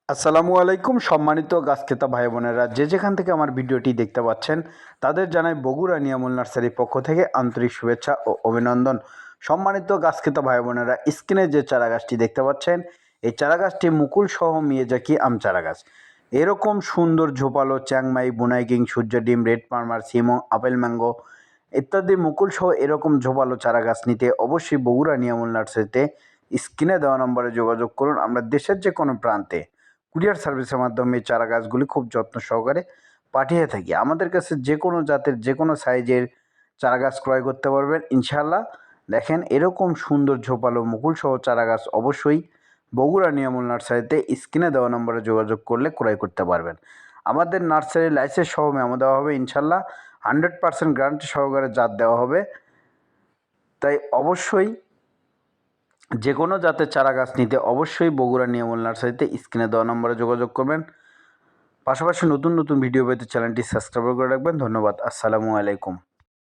আসসালামু আলাইকুম সম্মানিত গাছ ক্রেতা ভাই বোনেরা, যে যেখান থেকে আমার ভিডিওটি দেখতে পাচ্ছেন তাদের জানাই বগুড়া নিয়ামুল নার্সারির পক্ষ থেকে আন্তরিক শুভেচ্ছা ও অভিনন্দন। সম্মানিত গাছ ক্রেতা ভাই বোনেরা, স্ক্রিনে যে চারা গাছটি দেখতে পাচ্ছেন এই চারা গাছটি মুকুল সহ মিয়াজাকি আম চারা গাছ। এরকম সুন্দর ঝোপালো চ্যাংমাই, বুনাই কিং, সূর্য ডিম, রেড পারমার, সিমো, আপেল ম্যাঙ্গো ইত্যাদি মুকুল সহ এরকম ঝোপালো চারা গাছ নিতে অবশ্যই বগুড়া নিয়ামুল নার্সারিতে স্ক্রিনে দেওয়া নম্বরে যোগাযোগ করুন। আমরা দেশের যে কোনো প্রান্তে কুরিয়ার সার্ভিসের মাধ্যমে এই চারা গাছগুলি খুব যত্ন সহকারে পাঠিয়ে থাকি। আমাদের কাছে যে কোনো জাতের যে কোনো সাইজের চারা গাছ ক্রয় করতে পারবেন ইনশাআল্লাহ। দেখেন এরকম সুন্দর ঝোপালো মুকুল সহ চারা গাছ অবশ্যই বগুড়া নিয়ামুল নার্সারিতে স্ক্রিনে দেওয়া নম্বরে যোগাযোগ করলে ক্রয় করতে পারবেন। আমাদের নার্সারি লাইসেন্স সহ মেমো দেওয়া হবে ইনশাআল্লাহ। 100% গ্যারান্টি সহকারে জাত দেওয়া হবে। তাই অবশ্যই যে কোনো জাতের চারা গাছ নিতে অবশ্যই বগুড়া নিয়ামুল নার্সারিতে স্ক্রিনে দেওয়া নম্বরে যোগাযোগ করবেন। পাশাপাশি নতুন নতুন ভিডিও পেতে চ্যানেলটি সাবস্ক্রাইব করে রাখবেন। ধন্যবাদ। আসসালামু আলাইকুম।